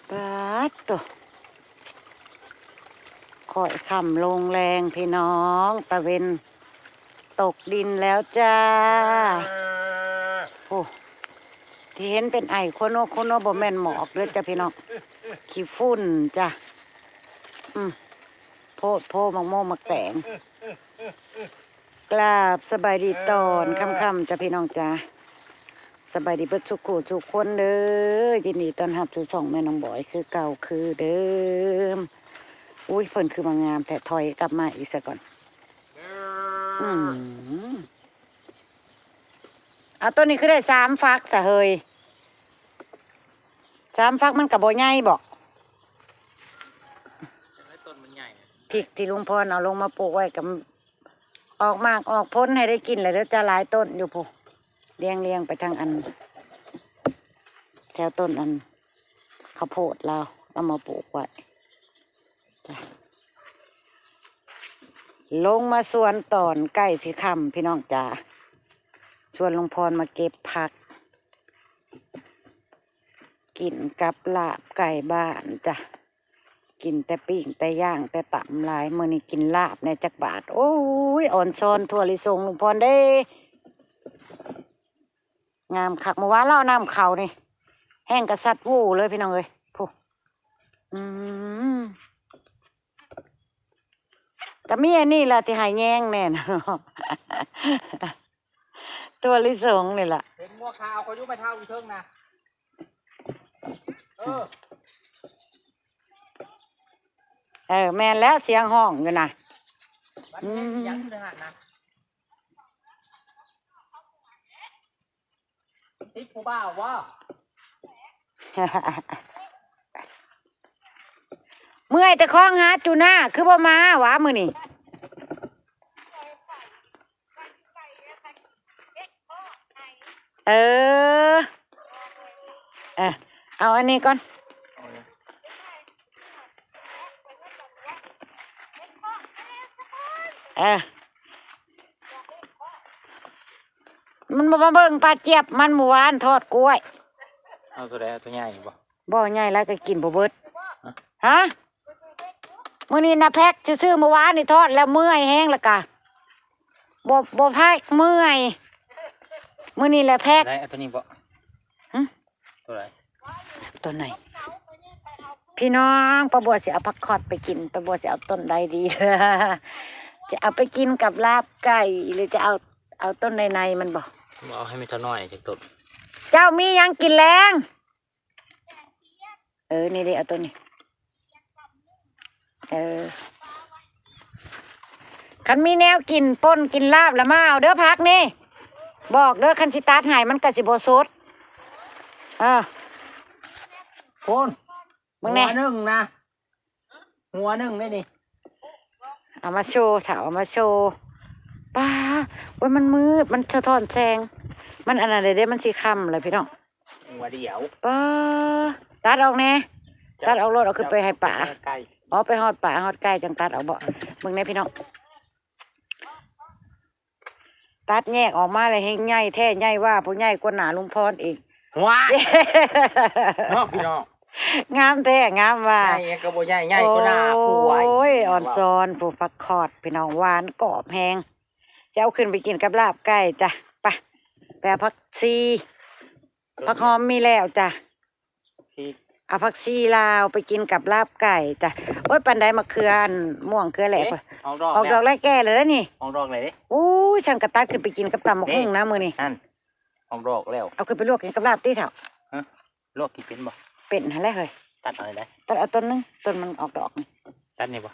ปาดตัวคอยคำลงแรงพี่น้องตะเวนตกดินแล้วจ้าโอ้ที่เห็นเป็นไอโคโนโคโนบ่แม่นหมอกเด้อจ้ะพี่น้องขี้ฝุ่นจ้ะโพดโพมักโมมักแตงกราบสบายดีตอนค่ำๆจ้ะพี่น้องจ้าสบายดีเบิดสุขสุขคนเด้อยินดีต้อนรับสู่ช่องแม่น้องบอยคือเก่าคือเดิมอุ้ยเพิ่นคือมางามแต่ถอยกลับมาอีกสักก่อนเอาต้นนี้คือได้3 ฟักสะเฮย3 ฟักมันกับบ่ใหญ่บอกต้นมันใหญ่พริกที่ลุงพรเอาลงมาปลูกไว้กับออกมากออกพ้นให้ได้กินเลยเด้อจะหลายต้นอยู่พูเลี้ยงไปทางอันแถวต้นอันข้าวโพดเราเอามาปลูกไว้ลงมาสวนตอนใกล้สิค่ำพี่น้องจ๋าชวนลุงพรมาเก็บผักกินกับลาบไก่บ้านจ้ะกินแต่ปิ้งแต่ย่างแต่ต่ำลายมื้อนี้กินลาบในจักบาทโอ้ยอ่อนซ้อนทั่วลิสงลุงพรได้งามคักเมื่อวานเล่าน้ำเขานี่แห้งกระสัดวู้เลยพี่น้องเอ้ยพูแต่มีอันนี้แหละที่หายแยงแน่นตัวลิสงนี่แหละเห็นงัวขาวเขายุ่งไปเท่าอีเทิงนะแม่นแล้วเสียงห้องอยู่นะยังอยู่ในหันนะติ๊กผู้บ่าวว่าเมื่อยแต่คล้องหาจูน่าคือบ่มาวะมื้อนี่เออเอาอันนี้ก่อนมันมาเบิ่งปลาเจี๊ยบมันเมื่อวานทอดกล้วยเอาตัวใดตัวใหญ่บ่ใหญ่แล้วก็กินบ่เบิดฮะมื้อนี้นะแพ็คซื้อเมื่อวานนี่ทอดแล้วเมื่อยแห้งแล้วกะบ่แพ็คเมื่อยมื้อนี้แหละแพ็คได้ตัวนี้บ่ตัวไหนต้นไหนพี่น้องป้าบัวจะเอาผักคอดไปกินป้าบัวจะเอาต้นใดดีจะเอาไปกินกับลาบไก่หรือจะเอาต้นในมันบอกเอาให้มันเท่าน้อยจากต้นเจ้ามียังกินแรงนี่ดิเอาต้นนี้คันมีแนวกินป่นกินลาบละมาเอาเด้อพักนี่บอกเด้อคันสิตาร์ทให้มันกะสิบ่สดคนหัวหนึ่งนะหัวหนึ่งได้ดิเอามาโชว์ถาวเอามาโชว์ป้าว่ามันมืดมันสะท้อนแสงมันอันนั้นได้มันสีค่ำเลยพี่น้องหัวเดียวป้าตัดออกแน่ตัดออกรถเอาขึ้นไปให้ป่าไปหอดป่าหอดไก่จังตัดเอาบ่มึงเนี่ยพี่น้องตัดแยกออกมาเลยให้ใหญ่แท้ใหญ่ว่าผู้ใหญ่กว่าหนาลุงพรอีกว้าพี่น้องงามแท้งามว่าใหญ่กระโบใหญ่ใหญ่ก็น่าผู้ไว้โอ้ยอ่อนซอนผู้ฟักคอดพี่น้องหวานกรอบแห้งจะเอาขึ้นไปกินกับลาบไก่จ้ะไปแต่ผักซีผักหอมมีแล้วจ้ะเอาผักซีลาวไปกินกับลาบไก่จ้ะโอ้ยปันไดมะเขือม่วงเขือแหลกออกดอกไล่แก่เลยแล้วนี่ออกดอกเลยดิโอ้ยฉันกระตัดขึ้นไปกินกับตำมะฮุ่งนะมือนี่ออกดอกแล้วเอาขึ้นไปลวกกินกับลาบตีเถอะลวกกี่เป็นบ่เป็นอะไรเฮ้ยตัดอะไรได้ตัดเอาต้นนึงต้นมันออกดอกนี่ตัดนี่บ่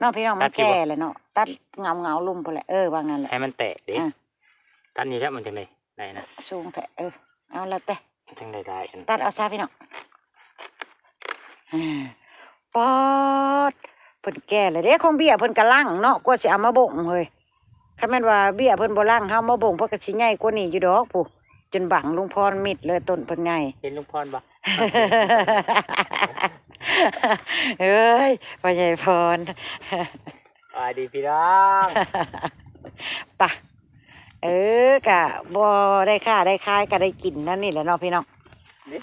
น้องพี่น้องมันแก่เลยเนาะตัดเงาลุ่มพอแหละวางนั่นแหละให้มันแตะดิตัดนี่แล้วมันจังไดได้นะสูงแตะเอาแล้วแต่จังได้ตัดเอาซะพี่น้องปอดเพิ่นแก่เลยเด้ของเบี้ยเพิ่นกะลั่งเนาะกว่าสิเอามาบ่งเฮ้ยคันแม่นว่าเบี้ยเพิ่นบ่ลั่งเฮามาบ่งเพิ่นก็สิใหญ่กว่านี้อยู่ดอกผู้จนบังลุงพรมิดเลยต้นเพิ่นใหญ่เห็นลุงพรบ่เอ้ยพ่อใหญ่พรดีพี่น้องปะกะบ่ได้ค่าได้ขายก็ได้กินนั่นนี่แหละเนาะพี่น้อง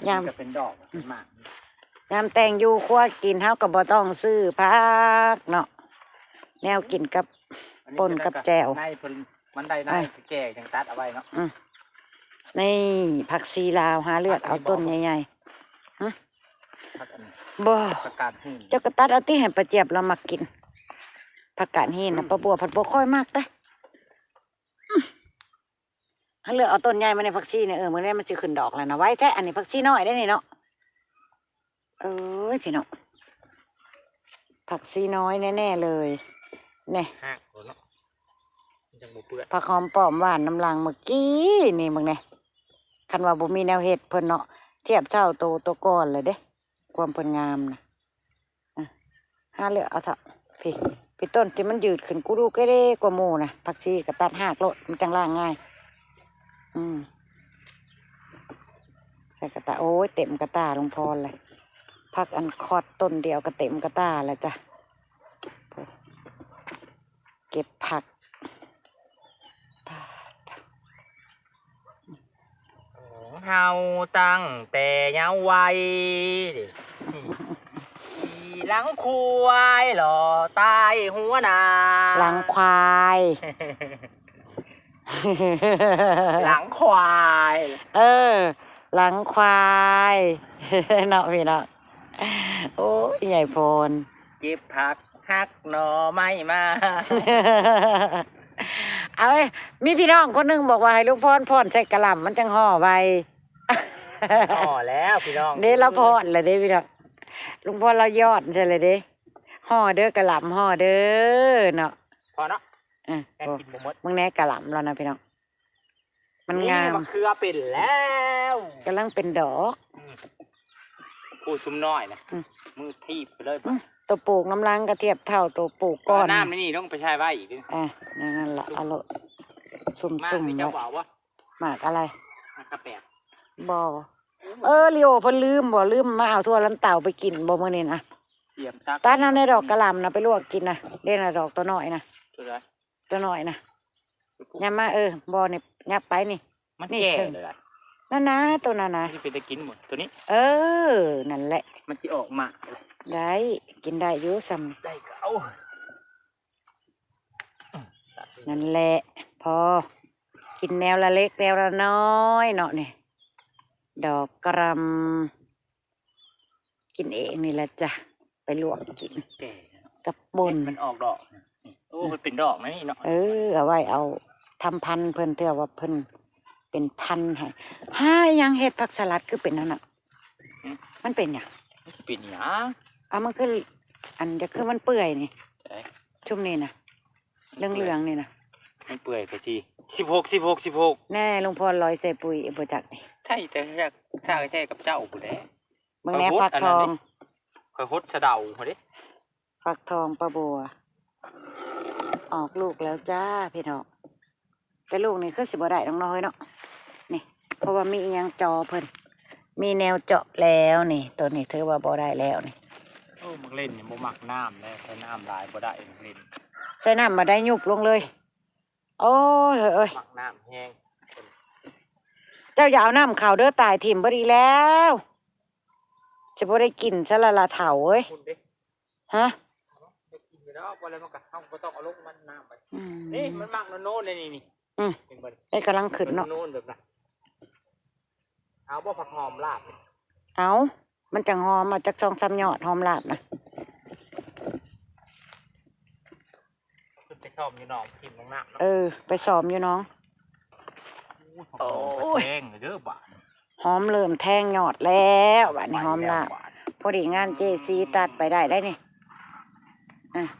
ยามจะเป็นดอกมาก ยามแต่งอยู่ครัวกินเฮาก็บ่ต้องซื้อผักเนาะแนวกินกับป่นกับแจ่ว ในเพิ่นมันได้ในแก่ยังตัดเอาไว้เนาะ นี่ผักชีลาวหาเลือกเอาต้นใหญ่ๆฮะ ผักอันนี้ บ่ ผักกาดหิน เจ้ากระตัดเอาที่ให้ประเจี๊ยบเรามากินผักกาดหินนะปลาบัวผัดบัวค่อยมากได้หาเลือกเอาต้นใหญ่มาในผักชีเนี่ยมื้อนี้มันจะขึ้นดอกแล้วนะไว้แท้อันนี้ผักชีน้อยได้นี่เนาะเอ้ยพี่น้องผักชีน้อยแน่ๆเลยเนี่ย หักเนาะมันจังบ่เปื้อน ผักหอมป้อมหวานน้ำลางเมื่อกี้นี่มึงเนี่ยคันว่าบ่มีแนวเห็ดเพิ่นเนาะเทียบเท่าตัวก้อนเลยเด้ความเพิ่นงามนะหาเลือกเอาเถอะพี่ต้นที่มันยืดขึ้นกูดูก็ได้กว่าหมูนะผักชีก็ตัดหากโลดมันจังล่างง่ายใส่กระตาโอ้ยเต็มกระตาลงพรเลยผักอันคอดต้นเดียวก็เต็มกระตาแล้วจ้ะเก็บผัก เฮาตั้งแต่เยาว์วัยขี่หลังควายหล่อใต้หัวนา หลังควาย หลังควาย เออ หลังควายเนาะพี่เนาะโอ้ยใหญ่โพน เก็บผักหักหน่อไม้มา เอาไว้มีพี่น้องคนหนึงบอกว่าให้ลุงพรพ่นใส่กระหล่ำมันจังห่อไว อ๋อแล้วพี่น้อง เด้เราพ่นเลยเด้พี่น้องลุงพรเรายอดใช่เลยเด้ห่อเด้อกระหล่ำห่อเด้อเนาะ พอเนาะ โอ้ กินบ่หมด มึงแน่กระหล่ำแล้วนะพี่น้องมันงาม มะเขือเป็นแล้ว กำลังเป็นดอก พูดชุ่มน้อยนะมือทีบไปเลย ตัวปลูกน้ำล้างกระเทียบเท่าตัวปลูกก้อน น้ำนี่ต้องไปใช้ไว้อีก นั่นแหละเอาละซุ่ม มาก ซุ่ม นี่ ไว้ เจ้าบ่าววะ หมากอะไร มากระแปด บ่ลีโอเพิ่นลืมมาเอาทั่วลันเต่าไปกินบ่มื้อนี้นะ เสียมซัก ตัดเอาในดอกกระหล่ำนะไปลวกกินนะเด่นน่ะดอกตัวน้อยนะ ตัวไหน ตัวน้อยนะยับมาบ่นี่ยับไปนี่ มันแก่เลย นั่นนะตัวนั้นนะ ที่เป็นตะกินหมดตัวนี้ นั่นแหละ มันจะออกมา ได้กินได้อยู่ซ้ำ ได้ก็เอา นั่นแหละพอกินแนวละเล็กแนวละน้อยเนาะนี่ดอกกระหลำกินเองนี่แหละจ้ะไปลวกกิน แก่ กับป่น มันออกดอกโอ้มันเป็นดอกนะนี่เนาะ เอาไว้เอาทำพันธุ์เพิ่นเถื่อว่าเพิ่นเป็นพันธุ์ให้ยังเฮ็ดผักสลัดคือเป็นนั่นน่ะมันเป็นหยัง เป็นหยัง เอามันคืออันจะคือมันเปื่อยนี่ ใช่ ชุ่มนี่นะเหลืองๆนี่นะ มันเปื่อยไปที16 แน่ลุงพรลอยใส่ปุ๋ยบ่จักนี่ ใช่แต่แค่ใช่กับเจ้าผู้ใด เบิ่งแน่ฟักทอง คอยฮดสะเดาเขาดิ ฟักทองปลาบัว ออกลูกแล้วจ้าพี่น้องแต่ลูกนี่คือสิบ่ได้น้อยๆเนาะนี่เพราะว่ามีอิหยังจอเพิ่นมีแนวเจาะแล้วนี่ตัวนี้ถือว่าบ่ได้แล้วนี่ โอ้มึงเล่นเนี่ยบ่มักน้ำเลยใช้น้ำลายบ่ได้เล่น ใส่น้ำมาได้ยุบลงเลย โอ้ยเอ้ย มักน้ำแห้ง เจ้าอย่าเอาน้ำข่าวเด้อตายถิ่มบ่ดีแล้วจะบ่ได้กินซะละละเถาเอ้ย คุณดิ ฮะ ได้กินอยู่แล้วบ่แล้วมันก็เฮาบ่ต้องเอาลงมันน้ำไป อืม นี่มันมักโน่นๆนี่ เห็นบ่ ไอ้กำลังขึ้นเนาะ โน่นแบบนั้นเอาบ่ผักหอมลาบ เอามันจะหอมมาจาก2-3ยอดหอมลาบนะ คือไปชอบอยู่หนองกินน้ำเนาะ ไปซ้อมอยู่น้อง โอ้ยแพงเลยเด้อบ่า หอมเริ่มแทงยอดแล้วบัดนี้หอมลาบพอดีงานเจซีตัดไปได้นี่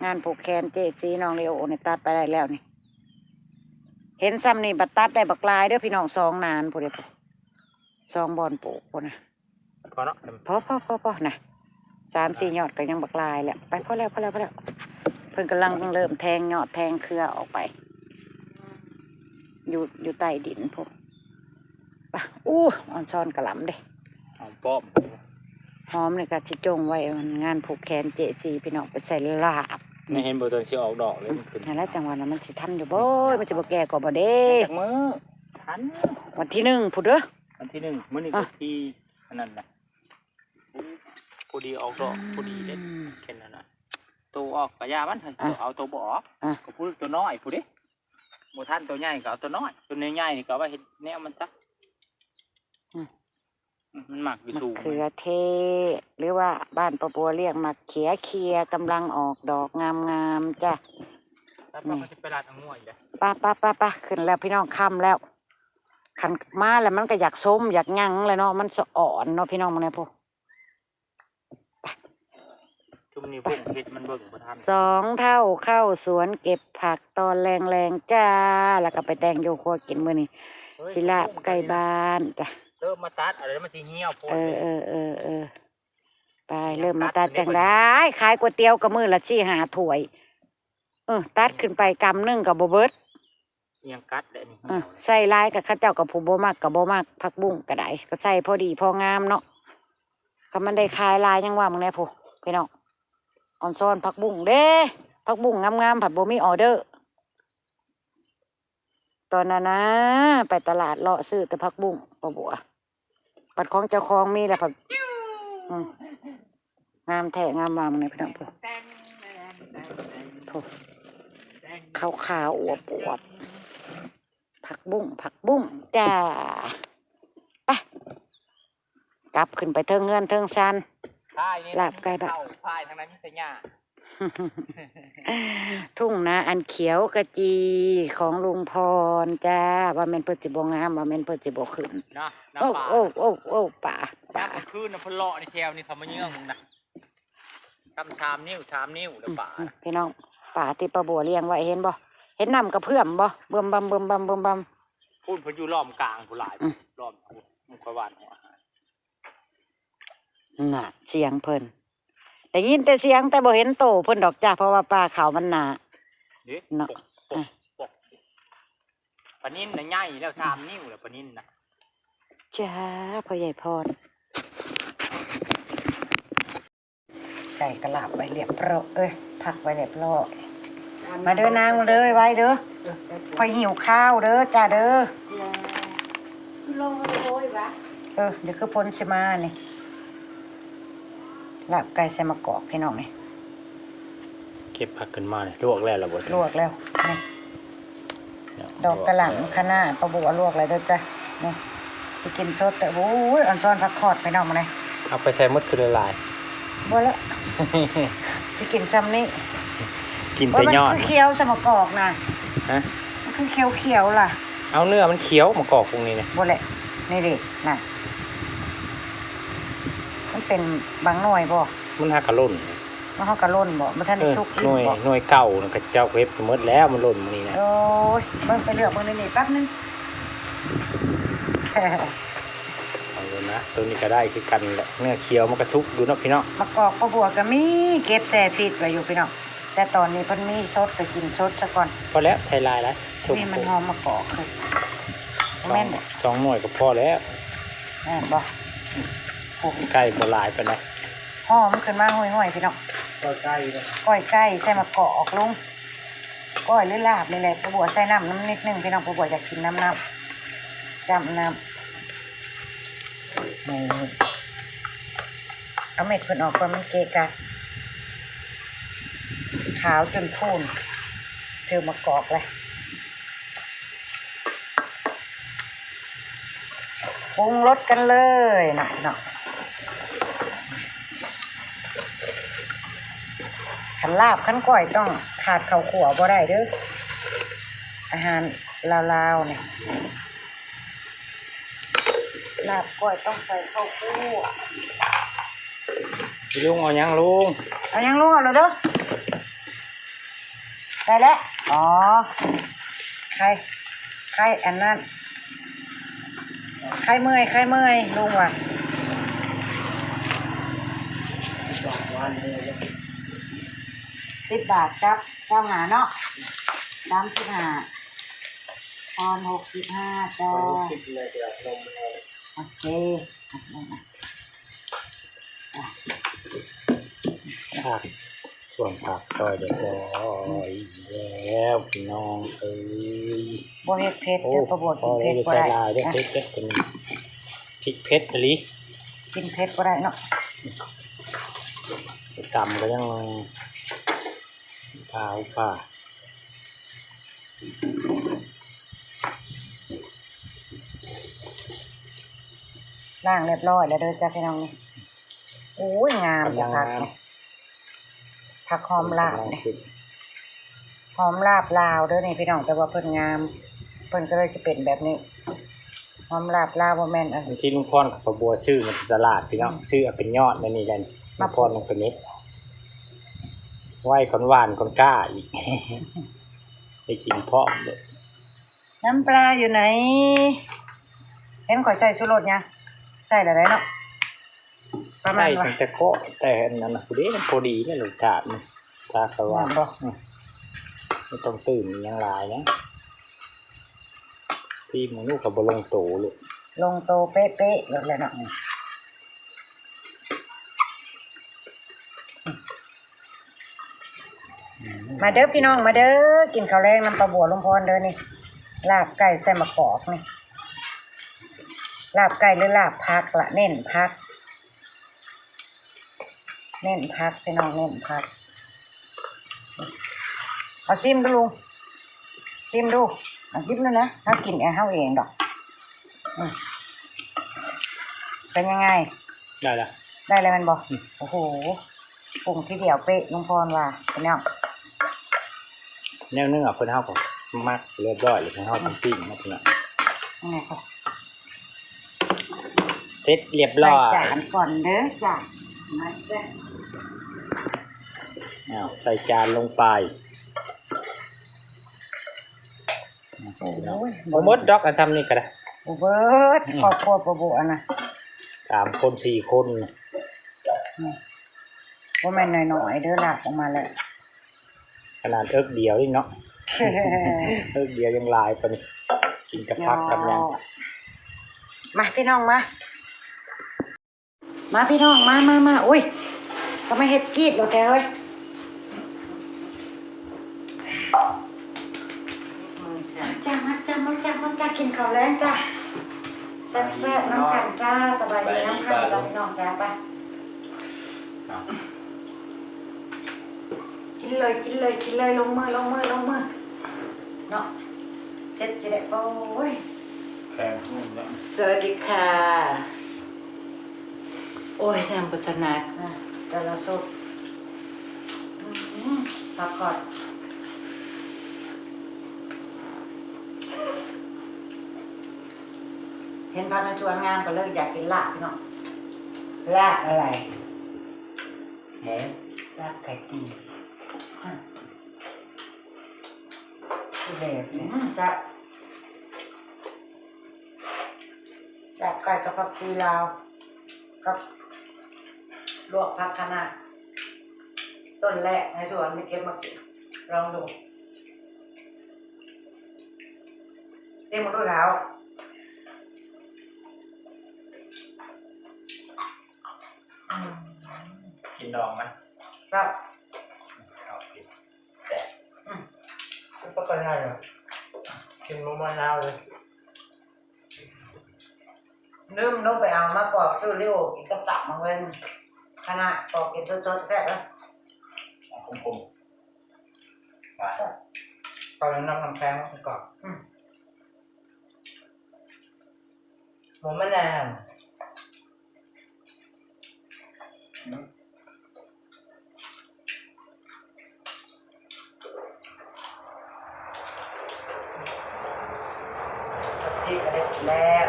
งานผูกแขนเจซีน้องเลโอนี่ตัดไปได้แล้วนี่ เห็นซ้ำนี่บัดตัดได้บักลายเด้อพี่น้อง2 นานพอดี2 บอนปลูกพอนะ พอเนาะ พอนะ3-4 ยอดก็ยังบักลายแล้วไปพอแล้วเพิ่นกำลังเริ่มแทงยอดแทงเครือออกไป อยู่ใต้ดินพวกปะอ่อนซ้อนกระหล่ำเด้ หอมป้อม หอมนี่ก็สิจงไว้มันงานผูกแขนเจซีพี่น้องไปใส่ลาบ ไม่เห็นบ่ตัวสิออกดอกเลยมันขึ้น นั่นแหละจังหวะนั้นมันสิทันอยู่บ่มันจะบ่แก่ก็บ่เด้ จากมือทัน วันที่1พุ่นเด้อ วันที่1มื้อนี้ก็ที่อันนั้นน่ะพู ผู้ดีออกดอกผู้ดีเด็ดแค่นั้นนะตัวออกกระยามันเอาตัวบ่ออกก็พูดตัวน้อยผู้ดิหมู่ท่านตัวใหญ่ก็เอาตัวน้อยตัวใหญ่นี่ก็ว่าเห็นแนวมันจักมันหมักอยู่สูง มะเขือเทศหรือว่าบ้านประบัวเรียกมะเขียเคียกำลังออกดอกงามๆจ้ะ แล้วก็จะไปร้านอังง่วยเลย ป้าขึ้นแล้วพี่น้องค่ำแล้วขันมาแล้วมันก็อยากส้มอยากยั่งเลยเนาะมันสะอ่อนเนาะพี่น้องมันไงพวก ชุมนี้เบิ่งเห็ดมันเบิ่งบ่ทัน 2 เท่าเข้าสวนเก็บผักตอนแรงๆจ้าแล้วก็ไปแต่งโยครัวกินมื้อนี้สิลาบไก่บ้านจ้ะ เริ่มมาตัดอะไรมันสิเหี่ยวโพด ไปเริ่มมาตัดจังได้ขายก๋วยเตี๋ยวกับมื้อละ4-5 ถ้วยตัดขึ้นไปกำนึงกับบ่เบิด ยังกัดเลยนี่ ใส่ลายกับข้าเจ้ากับผู้บ่มักกับบ่มักผักบุ้งก็ได้ก็ใส่พอดีพองามเนาะก็มันได้ขายลายยังว่ามึงแน่ผู้พี่น้องออนซ่อนผักบุ้งเด้ผักบุ้งงามๆผัดบ่มีออเดอร์ตอนนั้นนะไปตลาดเลาะซื้อแต่ผักบุ้งบ่บัวผัดของเจ้าของมีแล้วผัดงามแท้งามมามึงแน่พี่น้องผู้ขาวๆอวบๆผักบุ้งจ้าไปกลับขึ้นไปเทิงเงินเทิงซันลาบไก่บ้าน พายทางนั้นมีแต่หญ้า ทุ่งนาอันเขียวกระจีของลุงพรจ้าว่าแม่นเปิดจิบงามว่าแม่นเปิดจิบขึ้น นะ โอ้ป่า คืนน่ะพะเลาะในแถวนี่ทำมาเยื่องนะทำชามนิ้วแล้วป่า พี่น้องป่าที่ปลาบัวเลี้ยงไว้เห็นบ่เห็นน้ำกระเพื่อมบ่เบิ่มบัม พูดพอยู่ล้อมกลางผู้หลายล้อมมุกหวานหัว น่ะเสียงเพิ่นได้ยินแต่เสียงแต่บ่เห็นโตเพิ่นดอกจ้าเพราะว่าป่าเขามันหนา เนาะปนินน่ะใหญ่แล้วชามนิ้วแล้วปนินน่ะ จ้าพ่อใหญ่พรไก่กระลาบไว้เรียบร้อยผักไว้เรียบร้อยมาเด้อนางมาเลยไว้เด้อคอยหิวข้าวเด้อจ้าเด้อเดี๋ยวคือพ้นใช่มานี่ลาบไก่ใส่มะกอกพี่น้องนี่ เก็บผักขึ้นมาเนี่ยลวกแล้วล่ะบ่ ลวกแล้วนี่ดอกกระหล่ำคะน้าปลาบัวลวกอะไรเด้อจ้ะนี่สิกินสดแต่โอ้ยอ่อนซ้อนผักคอดพี่น้องมาเลย เอาไปใส่มดคือละลาย บ่ละสิกินซ้ำนี่ กินแต่ยอด มันคือเคี้ยวสมะกอกนะ ฮะ มันคือเคี้ยวล่ะ เอาเนื้อมันเขียวมากอกตรงนี้เนี่ย บ่แหละนี่ดิน่ะมันเป็นบางหน่วยบ่ มันหักกระล่น มันเฮากะล่นบ่มันทันได้สุกอี หน่วย บ่ หน่วยเก่าน่ะก็เจ้าเว็บหมดแล้วมันล่นมานี่นะ โอ้ยเบิ่งไปเลือกเบิ่งนี่แป๊บนึง เอาเลยนะตัวนี้ก็ได้คือกันแหละเนื้อเขียวมันก็สุกดูเนาะพี่น้อง มะกอกปลาบัวก็มีเก็บแช่ฟรีซไว้อยู่พี่น้องแต่ตอนนี้เพิ่นมีสดไปกินสดซะก่อน พอแล้วไทยลายแล้วชุบ นี่มันหอมมะกอกคือแม่นบ่ สองหน่วยก็พอแล้ว แม่นบ่โอ้ ใกล้บ่หลายปานใด หอมขึ้นมาห้อยๆพี่น้อง ก็ใกล้แล้ว ก้อยไก่ใส่มะกอกลงก้อยหรือลาบนี่แหละปลาบัวใส่น้ำนิดนึงพี่น้องปลาบัวอยากกินน้ำจำน้ำนี่เอาเม็ดเพิ่นออกก่อนมันเกะกะขาวจนพูนเธอมะกอกเลยปรุงรสกันเลยเนาะขันลาบขันก้อยต้องขาดข้าวขั่วบ่ได้เด้ออาหารลาวๆเนี่ยลาบก้อยต้องใส่ข้าวคั่ว ลุงเอายังลุง เอายังลุงเอาเลยเด้อได้แล้วอ๋อใครอันนั้นใครเมื่อยลุงว่ะ10 บาทครับ25เนาะ35 65จ้าโอเคผักส่วนผักก็เดี๋ยวพอยแล้วพี่น้องเอ้ย บ่เฮ็ดเผ็ดเด้อบ่กินเผ็ดบ่ ใส่ ได้ ลายด้วยเผ็ดเป็นพริกเผ็ดอะไร กินเผ็ดบ่ได้เนาะ ตำก็ยังผ้าล่างเรียบร้อยแล้วเด้อจ้าพี่น้องนี่โอ้ยงาม กำลั จะ ง พัก งาม เนี่ยผักหอมลาบเนี่ยหอมลาบลาวเด้อนี่พี่น้องแต่ว่าเพิ่นงามเพิ่นก็เลยจะเป็นแบบนี้หอมลาบลาวบ่แม่นอัน ที่ลุงพรกับป้าบัวซื้อมาตลาดพี่น้องซื้อเอาเป็นยอดนั่นนี่แหละลุงพรลงเป็นนิดไหวคนหวานคนกล้าอีก ได้กินเพาะเลย น้ำปลาอยู่ไหนเห็นข่อยใส่ชูรสยังใส่อะไรเนาะประมา ใช่ ณว่า แต่ก็แต่อันนั้นนะพอดีมันพอดีเนี่ยรสชาติมันถ้าเขาว่าไม่ต้องตื่นยังหลายนะซีหมูนูกับบลงโตลูก ลงโตเป๊ะๆเลยเนาะมาเด้อพี่น้องมาเด้อกินข้าวแรงน้ำปลาบัวลุงพรเด้อนี่ลาบไก่ใส่มะกอกนี่ลาบไก่หรือลาบพักละเน้นพักพี่น้องเน้นพักเอาซิมดูลุงซิมดูเอาซิมดูนะถ้ากินเองเองดอกเป็นยังไง ได้ละ ได้เลยมันบอกโอ้โหปรุงที่เดียวเป๊ะลุงพรว่าเป็นแนว แนวเนื้อเพิ่นเฮาก็มักเรียบร้อยเลยเพิ่นเฮาต้องปิ้งนะพี่น้อง ยังไงครับ เสร็จเรียบร้อย ใส่จานก่อนเด้อจ้ะมาจ้ะ ใส่จานลงไป โอ้ย บ่หมดดอกอันทำนี่ก็ได้ โอ้เบิร์ดครอบครัวปะบัวนะ 3 คน4 คนน่ะ ว่าแม่นหน่อยๆเด้อลากออกมาแล้ว ขนาดเอิกเดียวนี่เนาะ เอิกเดียวยังหลายปานนี้กินกับผักกับหยัง มาพี่น้องมาพี่น้องมาอุ้ยก็ไม่เฮ็ดกีดหรอกแกเอ้ยมาจ้ากินข้าวแล้งจ้าแซ่บๆน้ำกันจ้าสบายดีน้ำกันจ้าพี่น้องจ้าไปกินเลยลงมือเนาะเสร็จจะได้โอ้ย แพงทุ่มแล้ว สวัสดีค่ะโอ้ยน้ำปัฒนาแต่ละสุดพักก่อนเห็นพักในชวนงามก็เลยอยากกินลาบพี่น้องลาบอะไร หมู ลาบไก่ตีแบบนี้จะลาบไก่กับผักชีลาวกับลวกผักคะน้าต้นแรกในสวนไม่เก็บมากินลองดูเต็มหมดด้วยแล้ว กินดองมั้ย ครับ เอากินแต่ ก็เป็นไงอ่ะ กินมะนาวเลย ลืมลงไปเอามาปอกซื้อเร็วกินกับตับมาเว้นขนาดปอกกินสดๆแค่แล้ว คมๆว่า ตอนนั้นน้ำแข็งมันกรอบหมูมะนาว ที่ก็ได้แล้ว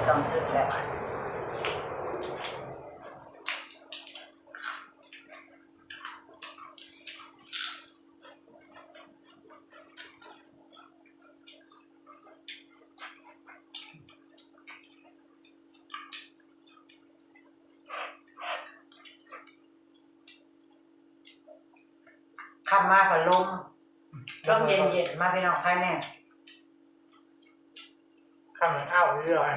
ต้องซื้อแล้วขับมากับลมเย็นๆมาพี่น้องใครแน่ ข้าวมันอ้าวเรื่อย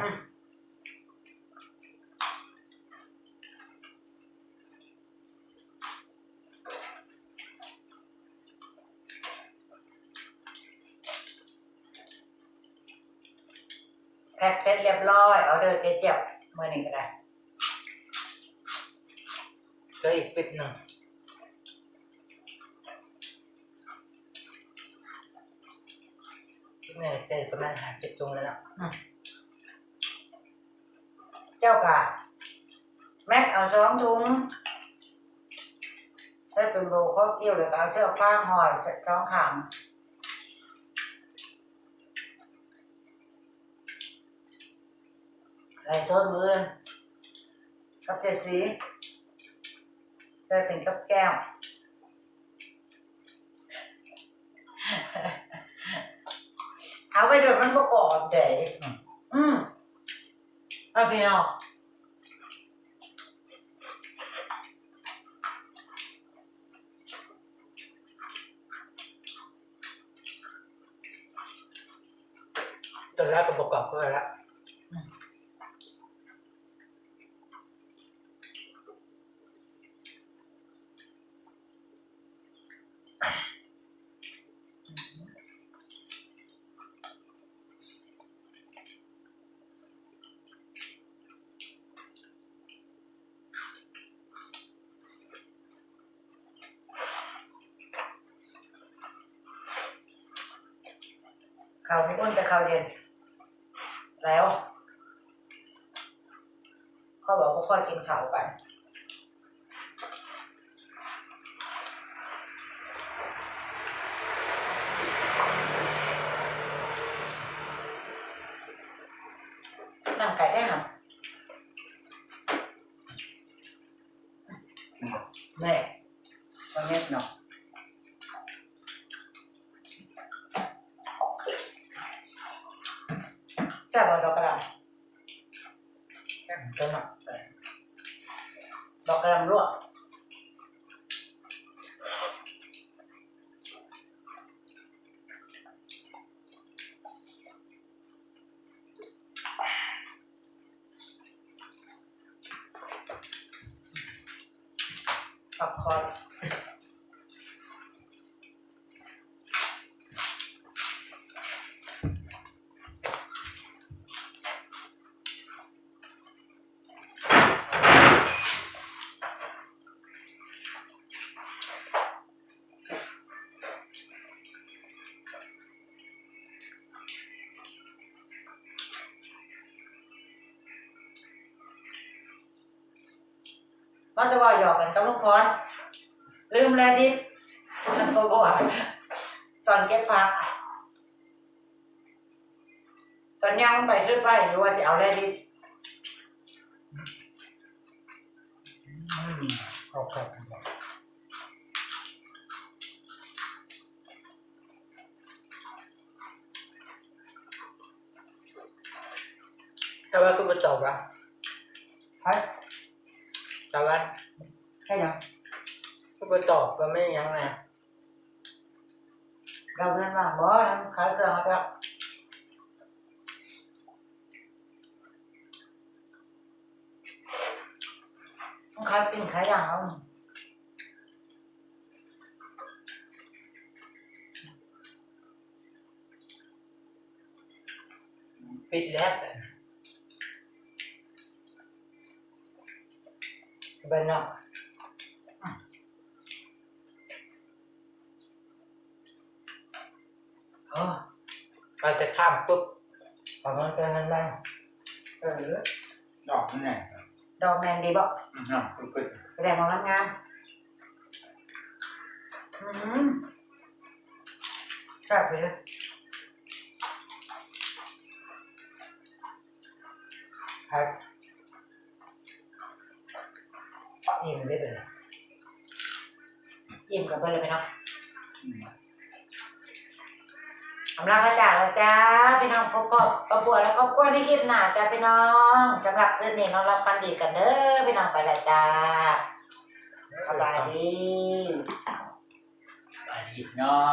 แพ็คเสร็จเรียบร้อยเอาเดินเจ็บเมื่อนี้ก็ได้ ๆจะ ก็อีกปิดหนึ่งนี่เสร็จประมาณ50 ถุงแล้วเนาะเจ้ากะแม็กเอา2 ถุงถ้าเป็นโบเขาเกี่ยวเลยเอาเสื้อผ้าห่อ2 ขังไรต้นมือกับเจสีได้เป็นกับแก้วเอาไปโดดมันประกอบเดี๋ยวเอาพี่น้องตัวแรกก็ประกอบก็แล้วเขาไม่อ้วนแต่เขาเย็นแล้วเขาบอกว่าค่อยกินเขากันนั่งไก่ได้หรอแม่ตอนนี้เนาะแค่บอลดอกกระดาษแค่ต้นหนักดอกกระดาษลวกปักคอยมันจะว่าหยอกกันกับลุงพรลืมแล้วดิมันบอกว่าตอนเก็บผักตอนย่างมันไปขึ้นไปหรือว่าจะเอาแล้วดิโอเคแต่ว่าคุณมาจบละฮะแต่ว่าแค่ยังคุณมาตอบก็ไม่ยังไงเราเรียนว่าบ่ขายเครื่องแล้วขายปิ้งขายอย่างเอาปิดแล้วไปเนาะเราจะข้ามปุ๊บประมาณจะนั้นได้ดอกนั่นแหละ ดอกแมงดีบ่ปึ๊บ แสดงว่ามันงามแซ่บเลยครับอิ่มได้เลยอิ่มกันไปเลยไหมเนาะสำหรับพระจ่าแล้วจ้าพี่น้องพบกับประบวแล้วก็กล้วยในคลิปหน้าจ้าพี่น้องสำหรับคืนนี้น้องรับฟันดีกันเด้อพี่น้องไปแล้วจ้าสบายดีไปอีกเนาะ